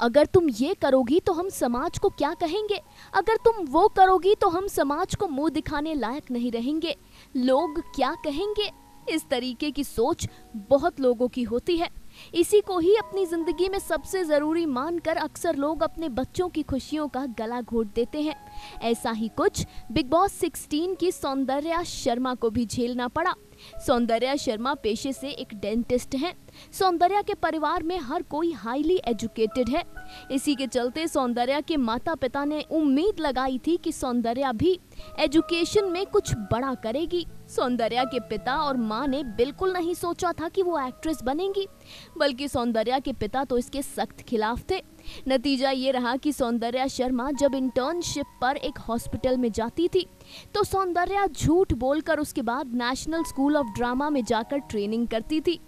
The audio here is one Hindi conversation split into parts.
अगर तुम ये करोगी तो हम समाज को क्या कहेंगे, अगर तुम वो करोगी तो हम समाज को मुंह दिखाने लायक नहीं रहेंगे, लोग क्या कहेंगे। इस तरीके की सोच बहुत लोगों की होती है। इसी को ही अपनी जिंदगी में सबसे जरूरी मानकर अक्सर लोग अपने बच्चों की खुशियों का गला घोट देते हैं। ऐसा ही कुछ बिग बॉस 16 की सौंदर्या शर्मा को भी झेलना पड़ा। सौंदर्या शर्मा पेशे से एक डेंटिस्ट हैं। सौंदर्या के परिवार में हर कोई हाईली एजुकेटेड है। इसी के चलते सौंदर्या के माता पिता ने उम्मीद लगाई थी कि सौंदर्या भी एजुकेशन में कुछ बड़ा करेगी। सौंदर्या के पिता और माँ ने बिल्कुल नहीं सोचा था कि वो एक्ट्रेस बनेंगी, बल्कि सौंदर्या के पिता तो इसके सख्त खिलाफ थे। नतीजा ये रहा कि सौंदर्या शर्मा जब इंटर्नशिप पर एक हॉस्पिटल में जाती थी तो सौंदर्या झूठ बोलकर उसके बाद नेशनल स्कूल ऑफ ड्रामा में जाकर ट्रेनिंग करती थी।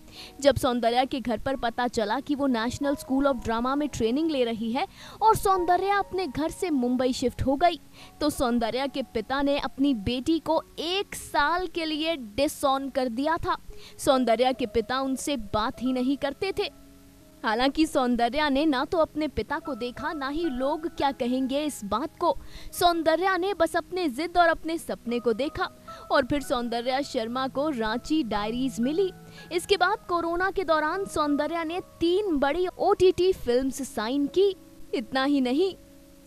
जब सौंदर्या के घर पर पता चला कि वो नेशनल स्कूल ऑफ ड्रामा में ट्रेनिंग ले रही है और सौंदर्या अपने घर से मुंबई शिफ्ट हो गई, तो सौंदर्या के पिता ने अपनी बेटी को 1 साल के लिए डिसऑन कर दिया था। सौंदर्या के पिता उनसे बात ही नहीं करते थे। हालांकि सौंदर्या ने ना तो अपने पिता को देखा, ना ही लोग क्या कहेंगे इस बात को। सौंदर्या ने बस अपने जिद और अपने सपने को देखा और फिर सौंदर्या शर्मा को रांची डायरीज मिली। इसके बाद कोरोना के दौरान सौंदर्या ने 3 बड़ी OTT फिल्म्स साइन की। इतना ही नहीं,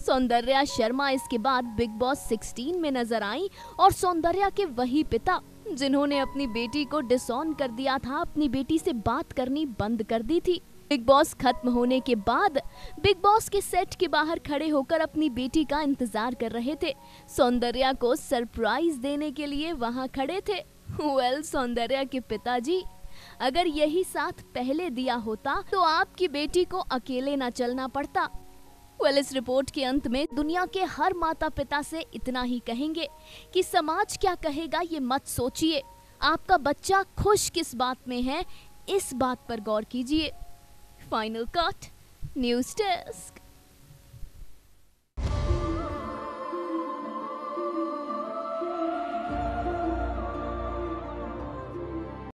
सौंदर्या शर्मा इसके बाद बिग बॉस 16 में नजर आई और सौंदर्या के वही पिता जिन्होंने अपनी बेटी को डिसऑन कर दिया था, अपनी बेटी से बात करनी बंद कर दी थी। बिग बॉस खत्म होने के बाद बिग बॉस के सेट के बाहर खड़े होकर अपनी बेटी का इंतजार कर रहे थे। सौंदर्या को सरप्राइज देने के लिए वहां खड़े थे। सौंदर्या के पिताजी, अगर यही साथ पहले दिया होता तो आपकी बेटी को अकेले ना चलना पड़ता। इस रिपोर्ट के अंत में दुनिया के हर माता पिता से इतना ही कहेंगे कि समाज क्या कहेगा ये मत सोचिए, आपका बच्चा खुश किस बात में है इस बात पर गौर कीजिए। Final cut, news desk.